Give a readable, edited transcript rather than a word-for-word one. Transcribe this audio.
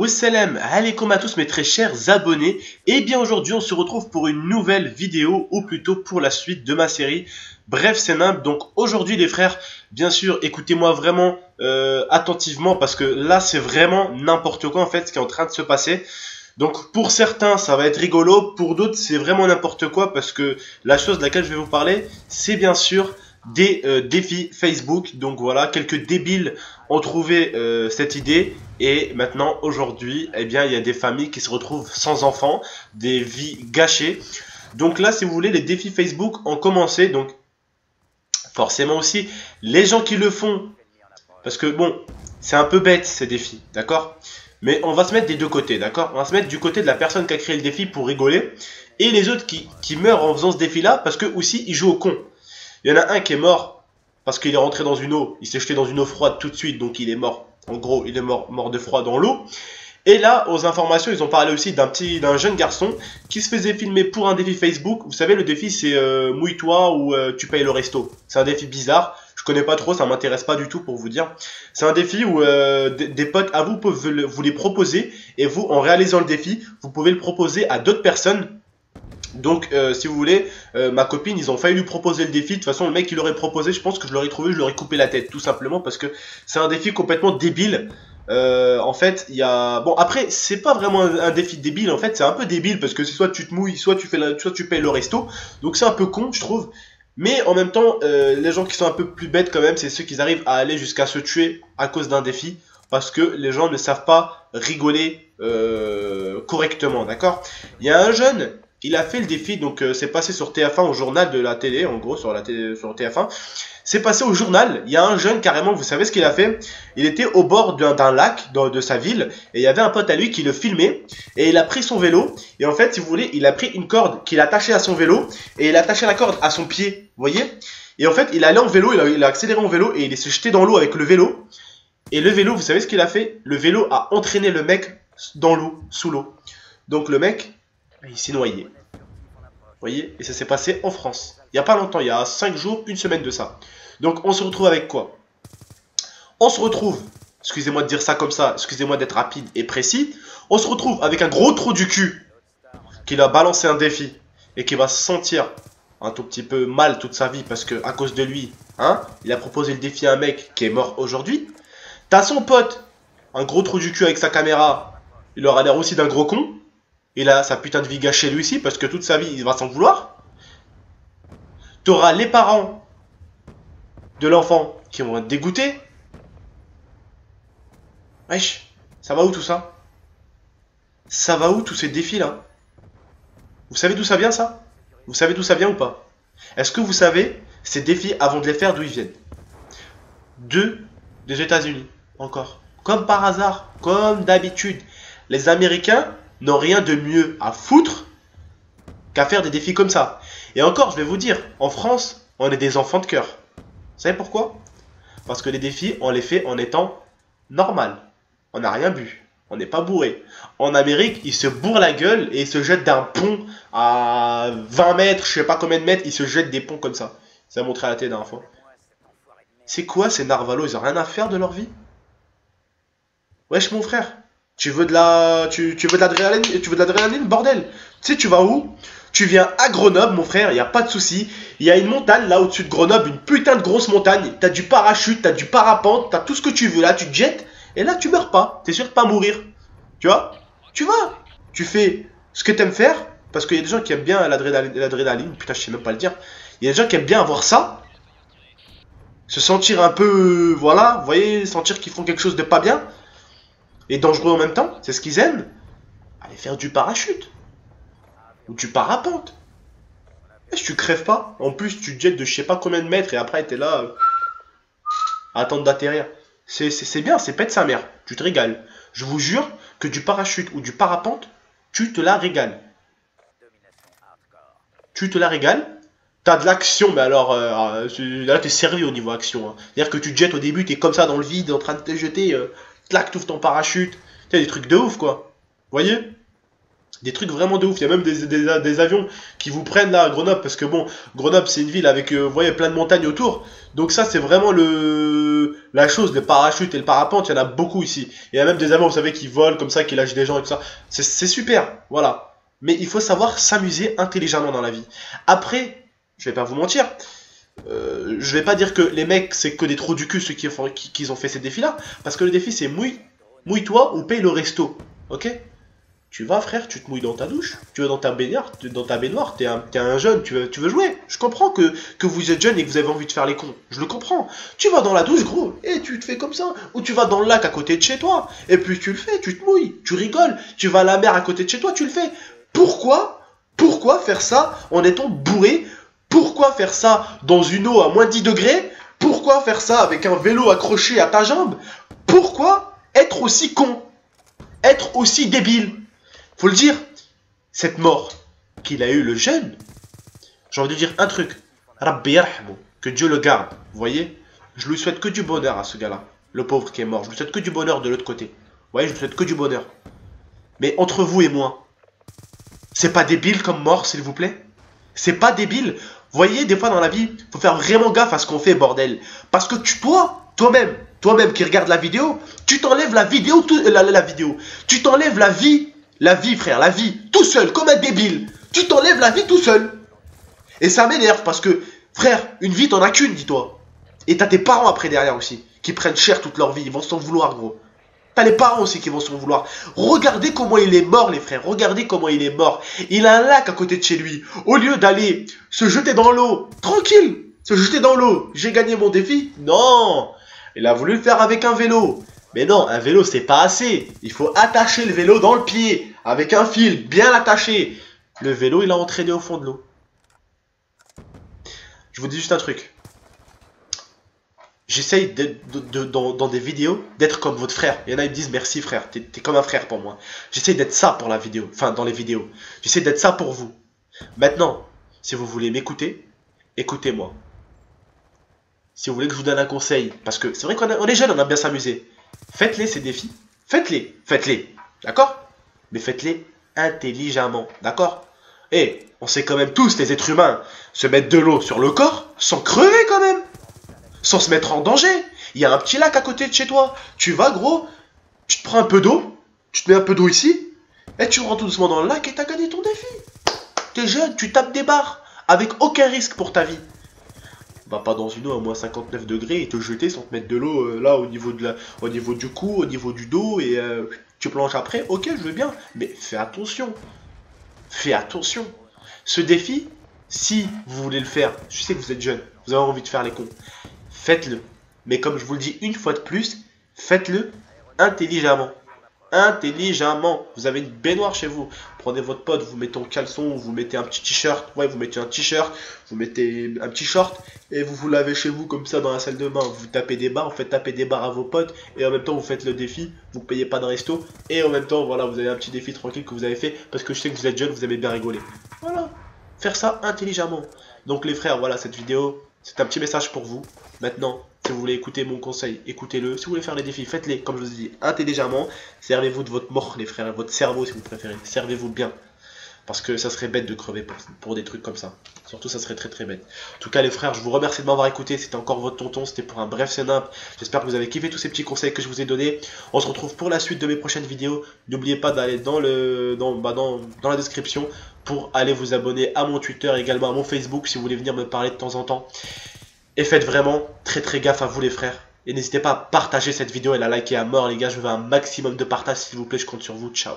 Wassalam alaikum à tous mes très chers abonnés. Et bien aujourd'hui on se retrouve pour une nouvelle vidéo, ou plutôt pour la suite de ma série. Bref c'est nimble, donc aujourd'hui les frères, bien sûr écoutez-moi vraiment attentivement, parce que là c'est vraiment n'importe quoi en fait ce qui est en train de se passer. Donc pour certains ça va être rigolo, pour d'autres c'est vraiment n'importe quoi, parce que la chose de laquelle je vais vous parler c'est bien sûr des défis Facebook. Donc voilà, quelques débiles ont trouvé cette idée, et maintenant aujourd'hui eh bien il y a des familles qui se retrouvent sans enfants, des vies gâchées. Donc là si vous voulez, les défis Facebook ont commencé, donc forcément aussi les gens qui le font, parce que bon c'est un peu bête ces défis, d'accord, mais on va se mettre des deux côtés, d'accord, on va se mettre du côté de la personne qui a créé le défi pour rigoler, et les autres qui meurent en faisant ce défi là parce que aussi ils jouent au con. Il y en a un qui est mort parce qu'il est rentré dans une eau, il s'est jeté dans une eau froide tout de suite, donc il est mort. En gros, il est mort de froid dans l'eau. Et là, aux informations, ils ont parlé aussi d'un jeune garçon qui se faisait filmer pour un défi Facebook. Vous savez, le défi c'est mouille-toi ou tu payes le resto. C'est un défi bizarre, je connais pas trop, ça m'intéresse pas du tout pour vous dire. C'est un défi où des potes à vous peuvent vous les proposer, et vous, en réalisant le défi, vous pouvez le proposer à d'autres personnes. Donc si vous voulez, ma copine, ils ont failli lui proposer le défi. De toute façon le mec qui l'aurait proposé, je pense que je l'aurais trouvé, je l'aurais coupé la tête, tout simplement parce que c'est un défi complètement débile. En fait il y a... Bon après c'est pas vraiment un défi débile, en fait c'est un peu débile, parce que c'est soit tu te mouilles, soit tu payes le resto. Donc c'est un peu con je trouve. Mais en même temps les gens qui sont un peu plus bêtes quand même, c'est ceux qui arrivent à aller jusqu'à se tuer à cause d'un défi, parce que les gens ne savent pas rigoler correctement, d'accord. Il y a un jeune, il a fait le défi, donc c'est passé sur TF1 au journal de la télé, en gros sur la télé, sur TF1. C'est passé au journal. Il y a un jeune carrément, vous savez ce qu'il a fait? Il était au bord d'un lac de sa ville, et il y avait un pote à lui qui le filmait, et il a pris son vélo, et en fait si vous voulez, il a pris une corde qu'il a attachée à son vélo, et il a attaché la corde à son pied, vous voyez? Et en fait il allait en vélo, il a accéléré en vélo, et il s'est jeté dans l'eau avec le vélo. Et le vélo, vous savez ce qu'il a fait? Le vélo a entraîné le mec dans l'eau, sous l'eau. Donc le mec, il s'est noyé. Vous voyez? Et ça s'est passé en France. Il n'y a pas longtemps, il y a 5 jours, une semaine de ça. Donc on se retrouve avec quoi? On se retrouve, excusez-moi de dire ça comme ça, excusez-moi d'être rapide et précis, on se retrouve avec un gros trou du cul qui a balancé un défi et qui va se sentir un tout petit peu mal toute sa vie, parce que à cause de lui, hein, il a proposé le défi à un mec qui est mort aujourd'hui. T'as son pote, un gros trou du cul avec sa caméra, il aura l'air aussi d'un gros con. Il a sa putain de vie gâchée lui aussi, parce que toute sa vie il va s'en vouloir. T'auras les parents de l'enfant qui vont être dégoûtés. Wesh, ça va où tout ça? Ça va où tous ces défis là? Vous savez d'où ça vient ça? Vous savez d'où ça vient ou pas? Est-ce que vous savez ces défis, avant de les faire, d'où ils viennent? Des États-Unis, encore. Comme par hasard, comme d'habitude. Les Américains n'ont rien de mieux à foutre qu'à faire des défis comme ça. Et encore, je vais vous dire, en France, on est des enfants de cœur. Vous savez pourquoi? Parce que les défis, on les fait en étant normal. On n'a rien bu. On n'est pas bourré. En Amérique, ils se bourrent la gueule et ils se jettent d'un pont à 20 mètres, je sais pas combien de mètres, ils se jettent des ponts comme ça. Ça a montré à la télé dernière fois. C'est quoi ces narvalos? Ils ont rien à faire de leur vie? Wesh mon frère, tu veux de l'adrénaline, bordel. Tu sais, tu vas où? Tu viens à Grenoble, mon frère, il n'y a pas de souci. Il y a une montagne là au-dessus de Grenoble, une putain de grosse montagne. T'as du parachute, t'as du parapente, t'as tout ce que tu veux là, tu te jettes. Et là, tu meurs pas. T'es sûr de pas mourir. Tu vois? Tu vas. Tu fais ce que t'aimes faire. Parce qu'il y a des gens qui aiment bien l'adrénaline. Putain, je sais même pas le dire. Il y a des gens qui aiment bien avoir ça. Se sentir un peu, voilà, vous voyez, sentir qu'ils font quelque chose de pas bien. Et dangereux en même temps. C'est ce qu'ils aiment. Aller faire du parachute. Ou du parapente. Et si tu crèves pas. En plus, tu te jettes de je sais pas combien de mètres. Et après, t'es là. À attendre d'atterrir. C'est bien, c'est pète sa mère. Tu te régales. Je vous jure que du parachute ou du parapente, tu te la régales. Tu te la régales. T'as de l'action, mais alors là t'es sérieux au niveau action. Hein. C'est-à-dire que tu te jettes au début, t'es comme ça dans le vide, en train de te jeter, clac, t'ouvres ton parachute. T'as des trucs de ouf quoi. Vous voyez? Des trucs vraiment de ouf. Il y a même des avions qui vous prennent là à Grenoble, parce que bon, Grenoble c'est une ville avec, vous voyez, plein de montagnes autour. Donc ça c'est vraiment la chose, le parachute et le parapente, il y en a beaucoup ici. Il y a même des avions, vous savez, qui volent comme ça, qui lâchent des gens et tout ça. C'est super, voilà. Mais il faut savoir s'amuser intelligemment dans la vie. Après, je vais pas vous mentir, je vais pas dire que les mecs, c'est que des trous du cul ceux qui ont fait ces défis-là. Parce que le défi, c'est mouille-toi ou paye le resto. Ok? Tu vas, frère, tu te mouilles dans ta douche, tu vas dans ta baignoire, t'es un jeune, tu veux jouer. Je comprends que vous êtes jeune et que vous avez envie de faire les cons. Je le comprends. Tu vas dans la douche, gros, et tu te fais comme ça. Ou tu vas dans le lac à côté de chez toi, et puis tu le fais, tu te mouilles, tu rigoles. Tu vas à la mer à côté de chez toi, tu le fais. Pourquoi faire ça en étant bourré? Pourquoi faire ça dans une eau à moins 10 degrés? Pourquoi faire ça avec un vélo accroché à ta jambe? Pourquoi être aussi con? Être aussi débile? Faut le dire, cette mort qu'il a eu le jeune, j'ai envie de dire un truc, Rabbi yarhamou, que Dieu le garde, vous voyez? Je lui souhaite que du bonheur à ce gars-là, le pauvre qui est mort, je lui souhaite que du bonheur de l'autre côté, vous voyez, je lui souhaite que du bonheur. Mais entre vous et moi, c'est pas débile comme mort, s'il vous plaît? C'est pas débile? Vous voyez, des fois dans la vie, faut faire vraiment gaffe à ce qu'on fait, bordel. Parce que toi-même qui regarde la vidéo, tu t'enlèves la vidéo, tu t'enlèves la vie, frère, la vie, tout seul, comme un débile. Tu t'enlèves la vie tout seul. Et ça m'énerve parce que, frère, une vie, t'en as qu'une, dis-toi. Et t'as tes parents après derrière aussi, qui prennent cher toute leur vie. Ils vont s'en vouloir, gros. T'as les parents aussi qui vont s'en vouloir. Regardez comment il est mort, les frères. Regardez comment il est mort. Il a un lac à côté de chez lui. Au lieu d'aller se jeter dans l'eau, tranquille, se jeter dans l'eau. J'ai gagné mon défi. Non. Il a voulu le faire avec un vélo. Mais non, un vélo, c'est pas assez. Il faut attacher le vélo dans le pied, avec un fil, bien l'attacher. Le vélo, il a entraîné au fond de l'eau. Je vous dis juste un truc. J'essaye dans des vidéos d'être comme votre frère. Il y en a qui me disent merci frère, t'es comme un frère pour moi. J'essaye d'être ça pour la vidéo, enfin dans les vidéos. J'essaie d'être ça pour vous. Maintenant, si vous voulez m'écouter, écoutez-moi. Si vous voulez que je vous donne un conseil, parce que c'est vrai qu'on est jeunes, on a bien s'amuser. Faites-les ces défis. Faites-les. D'accord? Mais faites-les intelligemment. D'accord? Et on sait quand même tous, les êtres humains, se mettre de l'eau sur le corps sans crever quand même. Sans se mettre en danger. Il y a un petit lac à côté de chez toi. Tu vas, gros, tu te prends un peu d'eau, tu te mets un peu d'eau ici, et tu rentres tout doucement dans le lac et t'as gagné ton défi. T'es jeune, tu tapes des barres, avec aucun risque pour ta vie. Va pas dans une eau à moins 59 degrés et te jeter sans te mettre de l'eau là au niveau du cou, au niveau du dos, et tu plonges après, ok, je veux bien, mais fais attention. Fais attention. Ce défi, si vous voulez le faire, je sais que vous êtes jeune, vous avez envie de faire les cons, faites-le. Mais comme je vous le dis une fois de plus, faites-le intelligemment. Intelligemment. Vous avez une baignoire chez vous. Prenez votre pote, vous mettez en caleçon, vous mettez un petit t-shirt. Ouais, vous mettez un t-shirt, vous mettez un petit short et vous vous lavez chez vous comme ça dans la salle de bain. Vous tapez des barres, vous faites taper des barres à vos potes et en même temps vous faites le défi. Vous payez pas de resto et en même temps, voilà, vous avez un petit défi tranquille que vous avez fait parce que je sais que vous êtes jeune, vous aimez bien rigoler. Voilà. Faire ça intelligemment. Donc les frères, voilà, cette vidéo, c'est un petit message pour vous. Maintenant, si vous voulez écouter mon conseil, écoutez-le. Si vous voulez faire les défis, faites-les, comme je vous ai dit, intelligemment. Servez-vous de votre mort, les frères, votre cerveau si vous préférez. Servez-vous bien. Parce que ça serait bête de crever pour des trucs comme ça. Surtout, ça serait très très bête. En tout cas, les frères, je vous remercie de m'avoir écouté. C'était encore votre tonton. C'était pour un bref Senimp. J'espère que vous avez kiffé tous ces petits conseils que je vous ai donnés. On se retrouve pour la suite de mes prochaines vidéos. N'oubliez pas d'aller dans la description pour aller vous abonner à mon Twitter et également à mon Facebook si vous voulez venir me parler de temps en temps. Et faites vraiment très très gaffe à vous les frères. Et n'hésitez pas à partager cette vidéo et la liker à mort les gars. Je veux un maximum de partage s'il vous plaît. Je compte sur vous. Ciao.